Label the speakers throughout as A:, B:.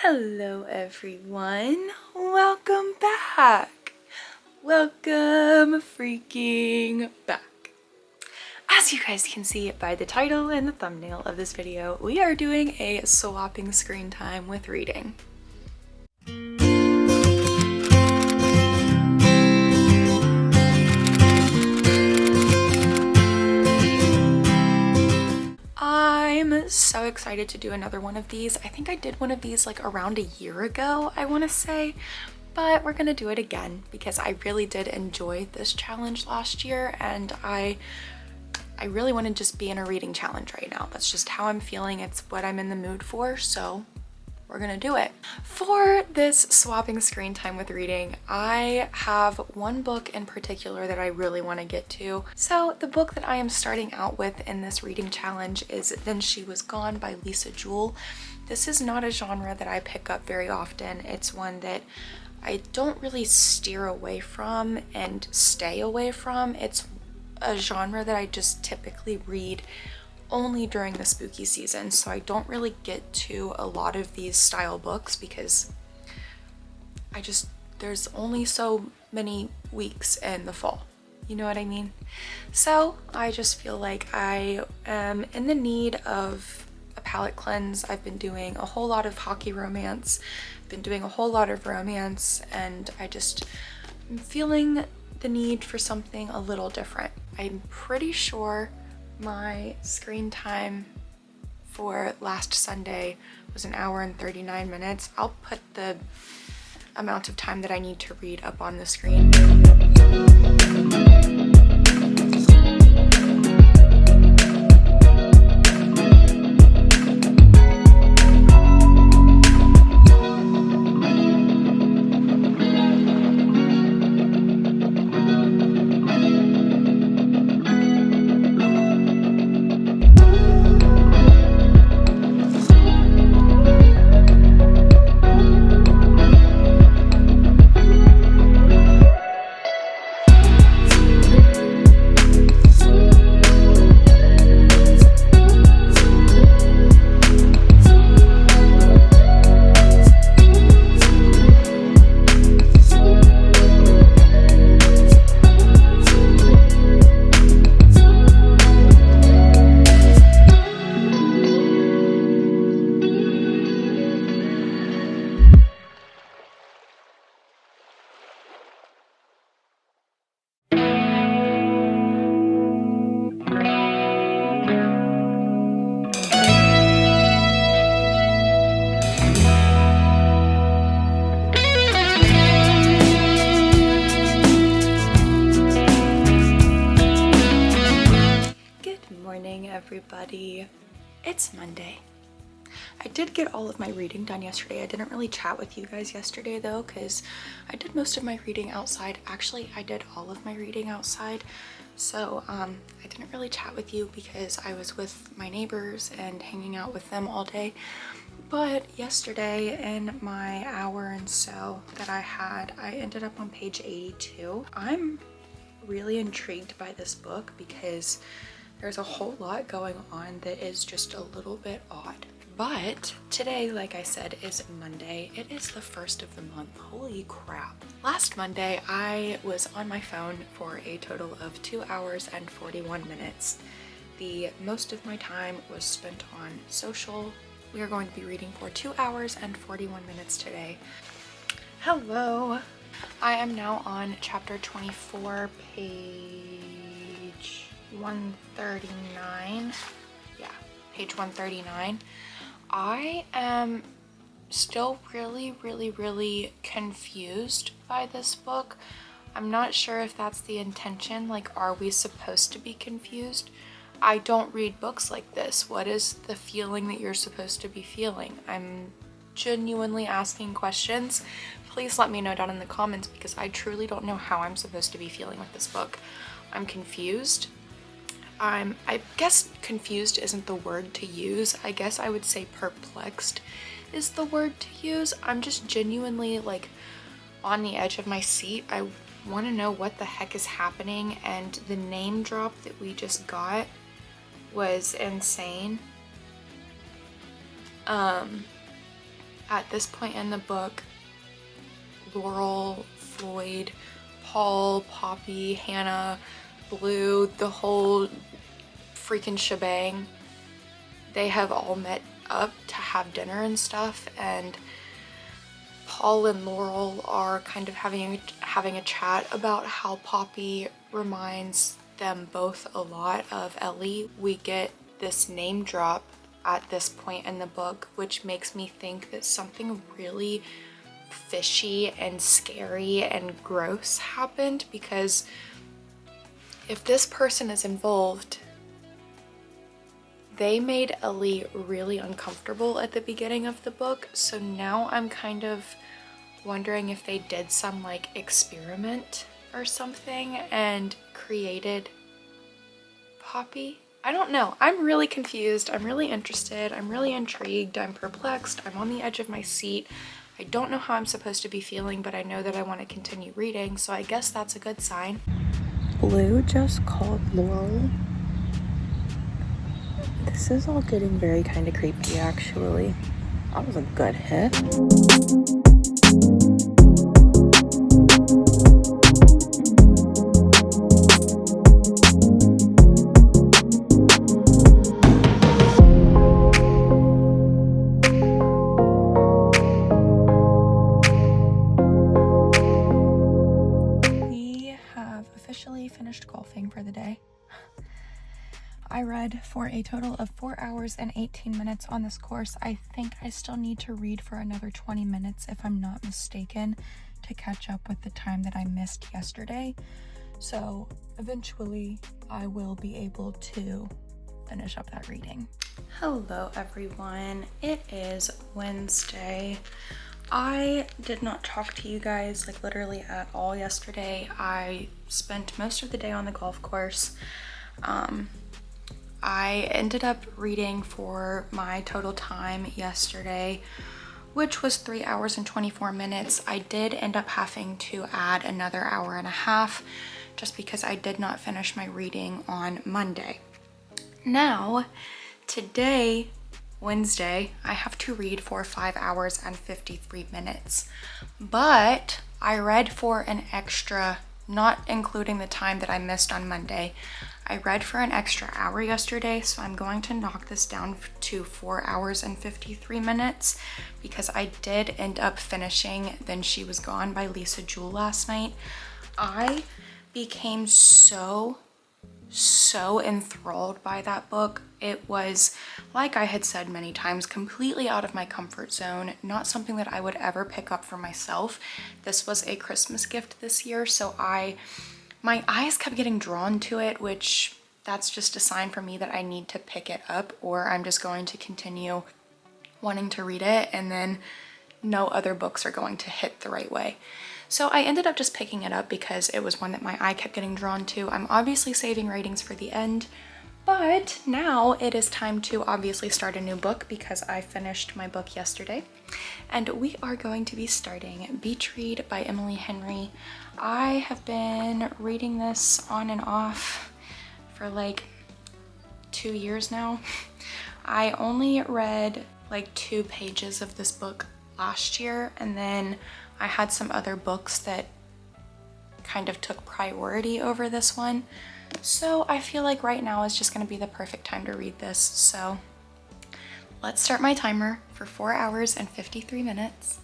A: Hello everyone, welcome back. Welcome freaking back. As you guys can see by the title and the thumbnail of this video, we are doing a swapping screen time with reading. I'm so excited to do another one of these. I think I did one of these like around a year ago, I want to say, but we're gonna do it again because I really did enjoy this challenge last year, and I really want to just be in a reading challenge right now. That's just how I'm feeling. It's what I'm in the mood for, so we're gonna do it. For this swapping screen time with reading, I have one book in particular that I really want to get to. So the book that I am starting out with in this reading challenge is Then She Was Gone by Lisa Jewell. This is not a genre that I pick up very often. It's one that I don't really steer away from and stay away from. It's a genre that I just typically read only during the spooky season, so I don't really get to a lot of these style books because there's only so many weeks in the fall, you know what I mean? So I just feel like I am in the need of a palette cleanse. I've been doing a whole lot of hockey romance, been doing a whole lot of romance, and I'm feeling the need for something a little different. I'm pretty sure my screen time for last Sunday was 1 hour and 39 minutes. I'll put the amount of time that I need to read up on the screen. Everybody, it's Monday. I did get all of my reading done yesterday. I didn't really chat with you guys yesterday though, because I did most of my reading outside. Actually, I did all of my reading outside, so I didn't really chat with you because I was with my neighbors and hanging out with them all day. But yesterday, in my hour and so that I had, I ended up on page 82. I'm really intrigued by this book because there's a whole lot going on that is just a little bit odd. But today, like I said, is Monday. It is the first of the month. Holy crap. Last Monday, I was on my phone for a total of 2 hours and 41 minutes. The most of my time was spent on social. We are going to be reading for 2 hours and 41 minutes today. Hello. I am now on chapter 24, page 139. Yeah, page 139. I am still really confused by this book. I'm not sure if that's the intention. Like, are we supposed to be confused? I don't read books like this. What is the feeling that you're supposed to be feeling? I'm genuinely asking questions. Please let me know down in the comments because I truly don't know how I'm supposed to be feeling with this book. I'm confused. I guess confused isn't the word to use. I guess I would say perplexed is the word to use. I'm just genuinely like on the edge of my seat. I want to know what the heck is happening, and the name drop that we just got was insane. at this point in the book, Laurel, Floyd, Paul, Poppy, Hannah, Blue, the whole freaking shebang, they have all met up to have dinner and stuff, and Paul and Laurel are kind of having a chat about how Poppy reminds them both a lot of Ellie. We get this name drop at this point in the book, which makes me think that something really fishy and scary and gross happened, because if this person is involved, they made Ellie really uncomfortable at the beginning of the book. So now I'm kind of wondering if they did some like experiment or something and created Poppy. I don't know. I'm really confused. I'm really interested. I'm really intrigued. I'm perplexed. I'm on the edge of my seat. I don't know how I'm supposed to be feeling, but I know that I want to continue reading, so I guess that's a good sign. Blue just called Laurel. This is all getting very kind of creepy, actually. That was a good hit. We have officially finished golfing for the day. I read for a total of 4 hours and 18 minutes on this course. I think I still need to read for another 20 minutes, if I'm not mistaken, to catch up with the time that I missed yesterday. So eventually I will be able to finish up that reading. Hello everyone, it is Wednesday. I did not talk to you guys like literally at all yesterday. I spent most of the day on the golf course. I ended up reading for my total time yesterday, which was 3 hours and 24 minutes. I did end up having to add another hour and a half just because I did not finish my reading on Monday. Now, today, Wednesday, I have to read for 5 hours and 53 minutes, but I read for an extra, not including the time that I missed on Monday, I read for an extra hour yesterday, so I'm going to knock this down to 4 hours and 53 minutes because I did end up finishing Then She Was Gone by Lisa Jewell last night. I became so enthralled by that book. It was, like I had said many times, completely out of my comfort zone, not something that I would ever pick up for myself. This was a Christmas gift this year, so my eyes kept getting drawn to it, which that's just a sign for me that I need to pick it up, or I'm just going to continue wanting to read it and then no other books are going to hit the right way. So I ended up just picking it up because it was one that my eye kept getting drawn to. I'm obviously saving ratings for the end, but now it is time to obviously start a new book because I finished my book yesterday. And we are going to be starting Beach Read by Emily Henry. I have been reading this on and off for like 2 years now. I only read like 2 pages of this book last year, and then I had some other books that kind of took priority over this one. So I feel like right now is just going to be the perfect time to read this. So let's start my timer for 4 hours and 53 minutes.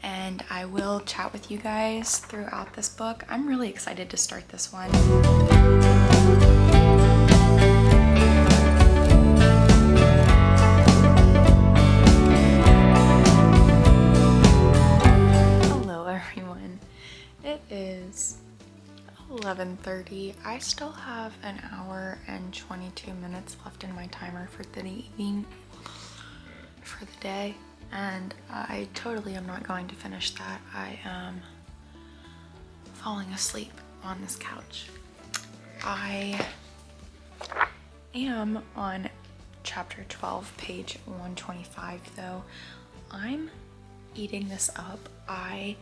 A: And I will chat with you guys throughout this book. I'm really excited to start this one. Hello everyone. It is 11:30. I still have an hour and 22 minutes left in my timer for the evening, for the day. And I totally am not going to finish that. I am falling asleep on this couch. I am on chapter 12, page 125 though. I'm eating this up. I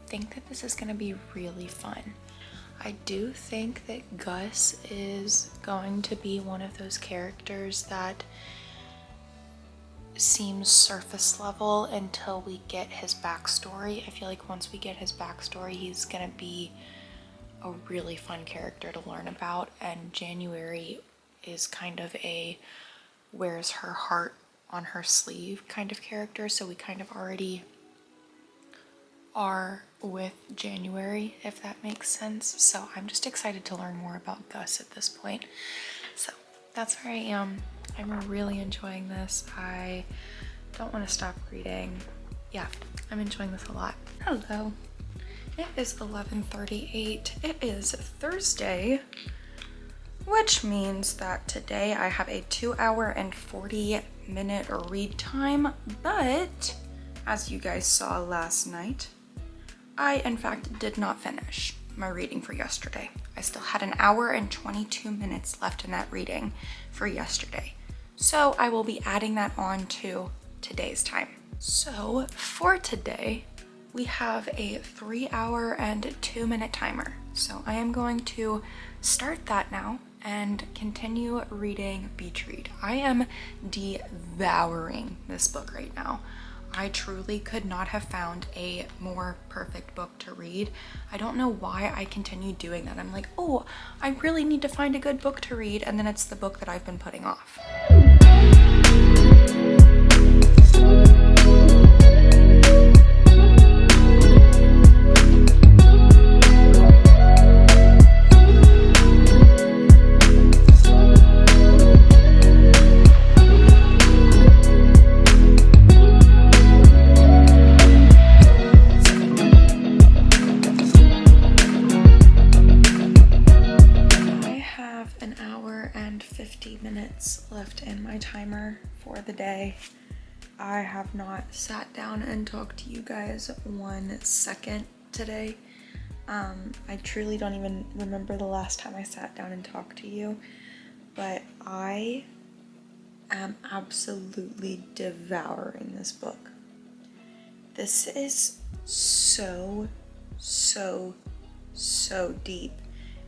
A: think that this is going to be really fun. I do think that Gus is going to be one of those characters that seems surface level until we get his backstory. I feel like once we get his backstory, he's gonna be a really fun character to learn about, and January is kind of a wears her heart on her sleeve kind of character, so we kind of already are with January, if that makes sense. So I'm just excited to learn more about Gus at this point. So that's where I am. I'm really enjoying this. I don't want to stop reading. Yeah, I'm enjoying this a lot. Hello. It is 11:38. It is Thursday, which means that today I have a 2-hour and 40-minute read time, but as you guys saw last night, I in fact did not finish my reading for yesterday. I still had an hour and 22 minutes left in that reading for yesterday. So I will be adding that on to today's time. So for today, we have a 3-hour and 2-minute timer. So I am going to start that now and continue reading Beach Read. I am devouring this book right now. I truly could not have found a more perfect book to read. I don't know why I continue doing that. I'm like, oh, I really need to find a good book to read, and then it's the book that I've been putting off. Left in my timer for the day. I have not sat down and talked to you guys 1 second today. I truly don't even remember the last time I sat down and talked to you, but I am absolutely devouring this book. This is so deep,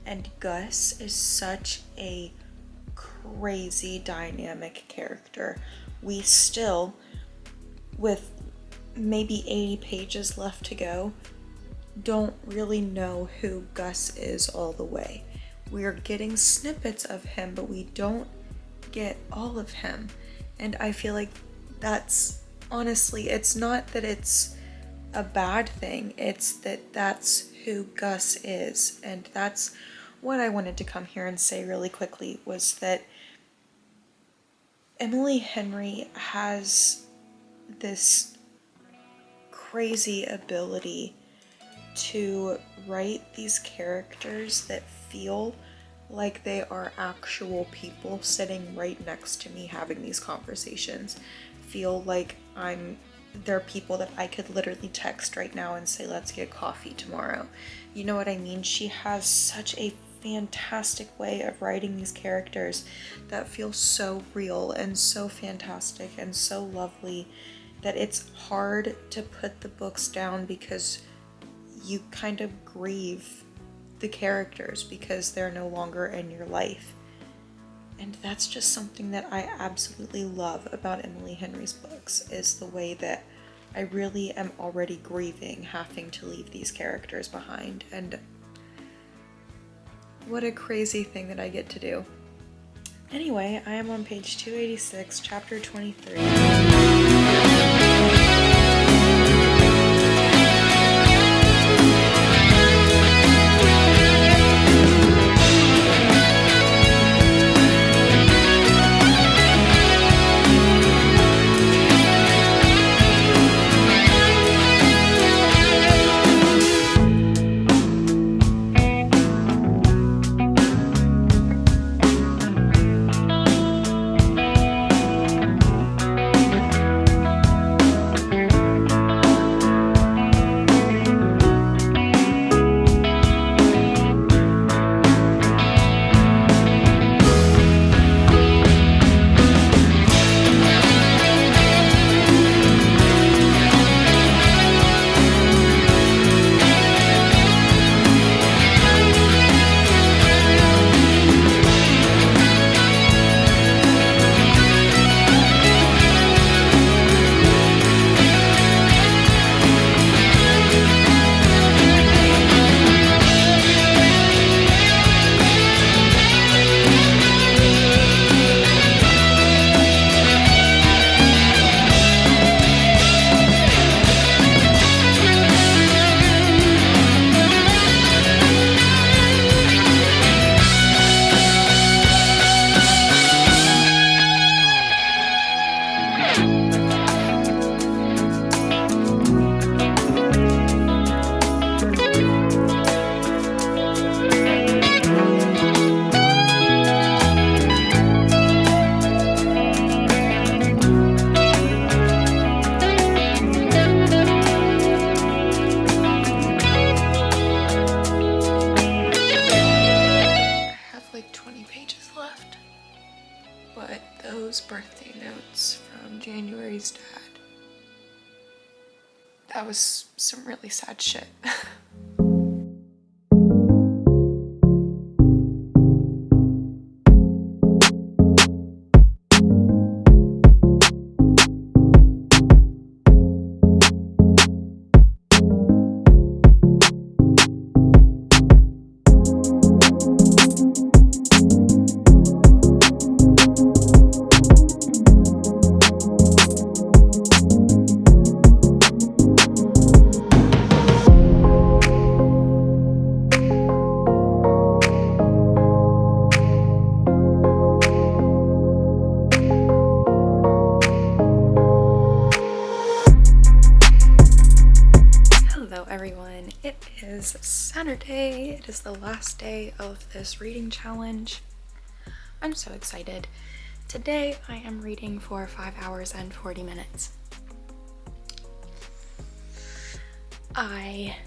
A: and Gus is such a crazy dynamic character. We still, with maybe 80 pages left to go, don't really know who Gus is all the way. We're getting snippets of him, but we don't get all of him. And I feel like that's, honestly, it's not that it's a bad thing, it's that that's who Gus is. And that's what I wanted to come here and say really quickly, was that Emily Henry has this crazy ability to write these characters that feel like they are actual people sitting right next to me having these conversations. Feel like they're people that I could literally text right now and say, let's get coffee tomorrow. You know what I mean? She has such a fantastic way of writing these characters that feel so real and so fantastic and so lovely that it's hard to put the books down, because you kind of grieve the characters because they're no longer in your life. And that's just something that I absolutely love about Emily Henry's books, is the way that I really am already grieving having to leave these characters behind. And what a crazy thing that I get to do. Anyway, I am on page 286, chapter 23. That was some really sad shit. Everyone, it is Saturday. It is the last day of this reading challenge. I'm so excited. Today I am reading for 5 hours and 40 minutes. I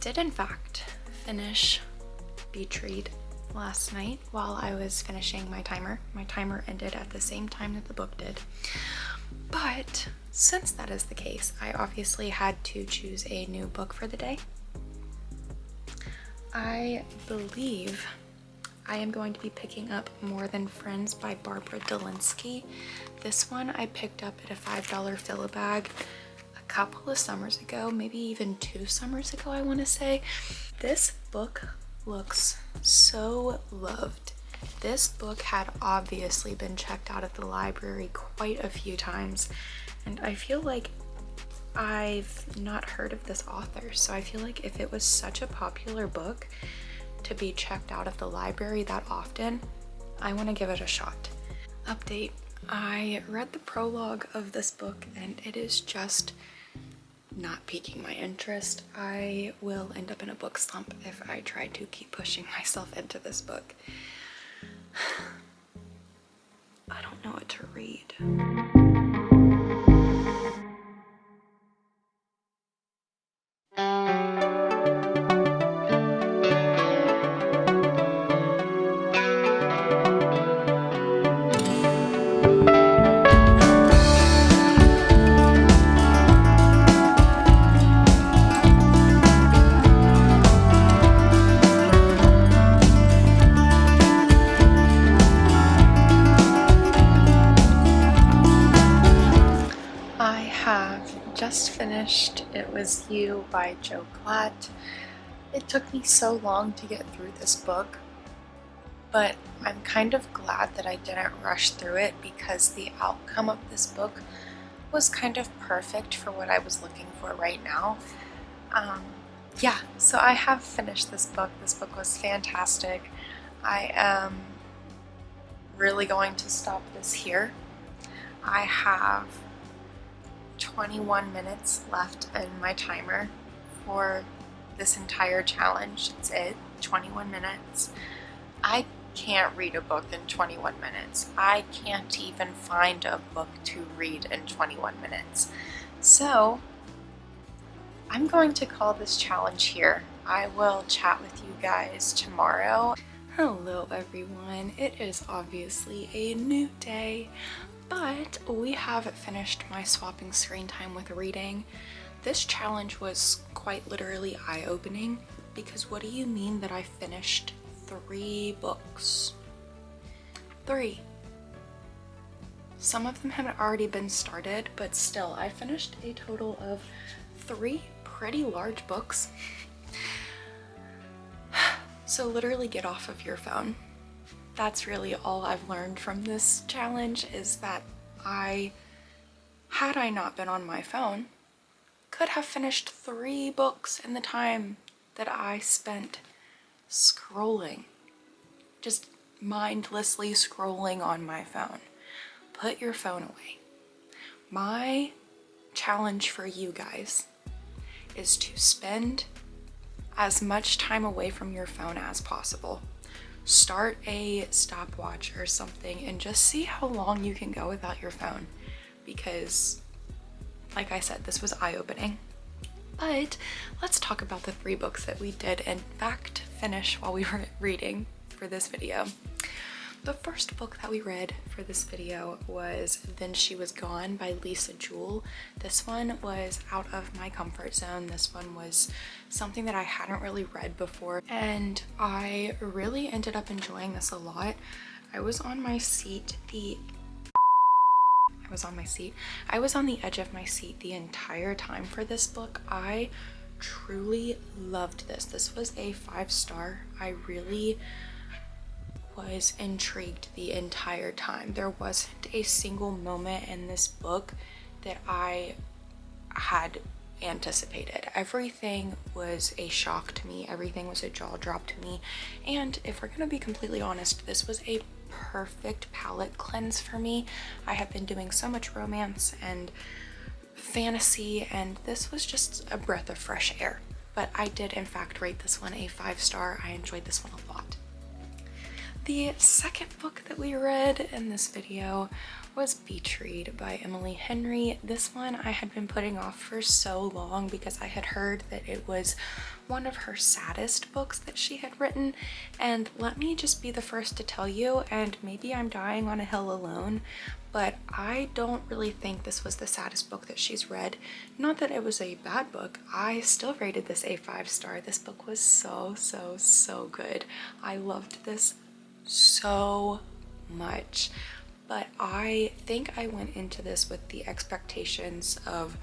A: did in fact finish Beach Read last night while I was finishing my timer. My timer ended at the same time that the book did. But since that is the case, I obviously had to choose a new book for the day. I believe I am going to be picking up More Than Friends by Barbara Delinsky. This one I picked up at a $5 fill-a-bag a couple of summers ago, maybe even 2 summers ago, I want to say. This book looks so loved. This book had obviously been checked out at the library quite a few times, and I feel like I've not heard of this author, so I feel like if it was such a popular book to be checked out at the library that often, I want to give it a shot. Update: I read the prologue of this book and it is just not piquing my interest. I will end up in a book slump if I try to keep pushing myself into this book. I don't know what to read. Just finished It Was You by Joe Glatt. It took me so long to get through this book, but I'm kind of glad that I didn't rush through it because the outcome of this book was kind of perfect for what I was looking for right now. Yeah, so I have finished this book. This book was fantastic. I am really going to stop this here. I have 21 minutes left in my timer for this entire challenge. That's it, 21 minutes. I can't read a book in 21 minutes. I can't even find a book to read in 21 minutes. So I'm going to call this challenge here. I will chat with you guys tomorrow. Hello everyone, it is obviously a new day. But we have finished my swapping screen time with reading. This challenge was quite literally eye-opening because what do you mean that I finished 3 books? 3. Some of them had already been started, but still, I finished a total of 3 pretty large books. So literally get off of your phone. That's really all I've learned from this challenge, is that had I not been on my phone, could have finished 3 books in the time that I spent scrolling. Just mindlessly scrolling on my phone. Put your phone away. My challenge for you guys is to spend as much time away from your phone as possible. Start a stopwatch or something and just see how long you can go without your phone, because like I said, this was eye-opening. But let's talk about the 3 books that we did in fact finish while we were reading for this video. The first book that we read for this video was Then She Was Gone by Lisa Jewell. This one was out of my comfort zone. This one was something that I hadn't really read before, and I really ended up enjoying this a lot. I was on my seat I was on the edge of my seat the entire time for this book. I truly loved this. This was a 5-star. I really was intrigued the entire time. There wasn't a single moment in this book that I had anticipated. Everything was a shock to me. Everything was a jaw drop to me. And if we're gonna be completely honest, this was a perfect palate cleanse for me. I have been doing so much romance and fantasy, and this was just a breath of fresh air. But I did in fact rate this one a 5-star. I enjoyed this one a lot. The second book that we read in this video was Beach Read by Emily Henry. This one I had been putting off for so long because I had heard that it was one of her saddest books that she had written, and let me just be the first to tell you, and maybe I'm dying on a hill alone, but I don't really think this was the saddest book that she's read. Not that it was a bad book. I still rated this a 5-star. This book was so good. I loved this so much, but I think I went into this with the expectations of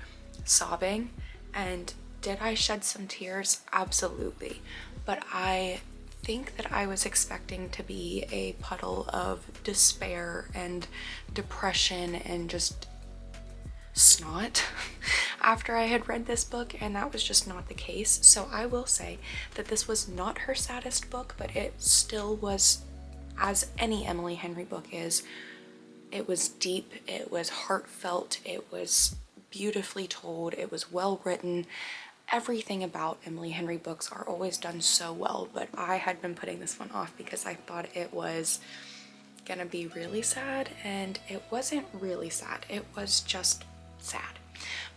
A: sobbing, and did I shed some tears? Absolutely. But I think that I was expecting to be a puddle of despair and depression and just snot after I had read this book, and that was just not the case. So I will say that this was not her saddest book, but it still was, as any Emily Henry book is, it was deep, it was heartfelt, it was beautifully told, it was well written. Everything about Emily Henry books are always done so well, but I had been putting this one off because I thought it was gonna be really sad, and it wasn't really sad, it was just sad.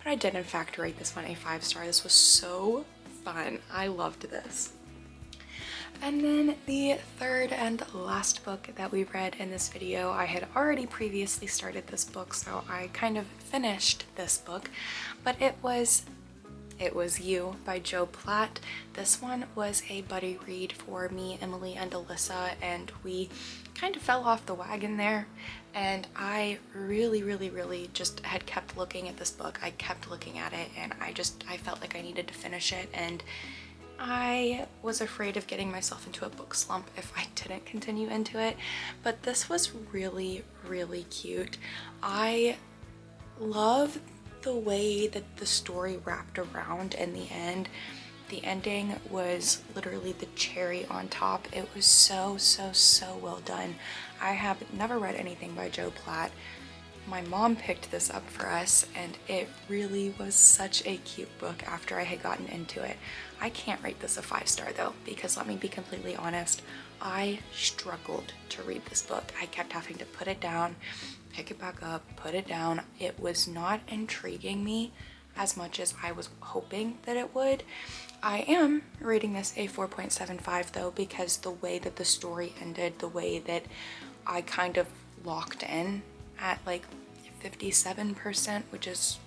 A: But I did in fact rate this one a 5-star. This was so fun. I loved this. And then the third and last book that we read in this video, I had already previously started this book, so I kind of finished this book, but it was You by Jo Platt. This one was a buddy read for me, Emily, and Alyssa, and we kind of fell off the wagon there, and I really just had kept looking at this book. I kept looking at it, and I felt like I needed to finish it, and I was afraid of getting myself into a book slump if I didn't continue into it, but this was really cute. I love the way that the story wrapped around in the end. The ending was literally the cherry on top. It was so well done. I have never read anything by Jo Platt. My mom picked this up for us, and it really was such a cute book after I had gotten into it. I can't rate this a 5-star though, because let me be completely honest, I struggled to read this book. I kept having to put it down, pick it back up, put it down. It was not intriguing me as much as I was hoping that it would. I am rating this a 4.75 though, because the way that the story ended, the way that I kind of locked in at like 57%, which is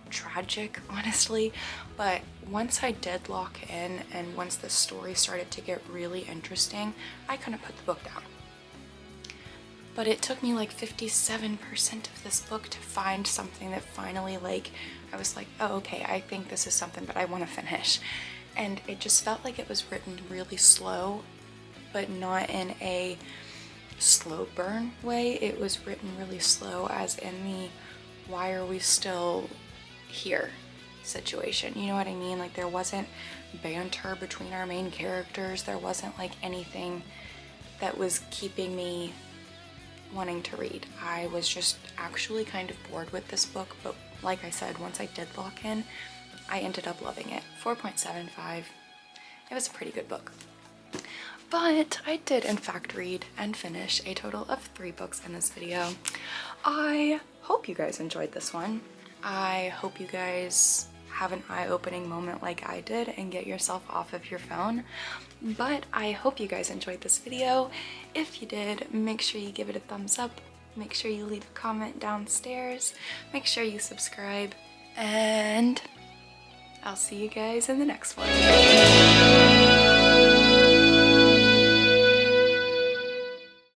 A: tragic, honestly. But once I did lock in, and once the story started to get really interesting, I couldn't put the book down. But it took me like 57% of this book to find something that finally, like, I was like, oh, okay, I think this is something that I want to finish. And it just felt like it was written really slow, but not in a slow burn way. It was written really slow, as in the why are we still here situation, you know what I mean? Like, there wasn't banter between our main characters, there wasn't like anything that was keeping me wanting to read. I was just actually kind of bored with this book, but like I said, once I did lock in, I ended up loving it. 4.75. It was a pretty good book. But I did in fact read and finish a total of 3 books in this video. I hope you guys enjoyed this one. I hope you guys have an eye-opening moment like I did and get yourself off of your phone. But I hope you guys enjoyed this video. If you did, make sure you give it a thumbs up. Make sure you leave a comment downstairs. Make sure you subscribe. And I'll see you guys in the next one.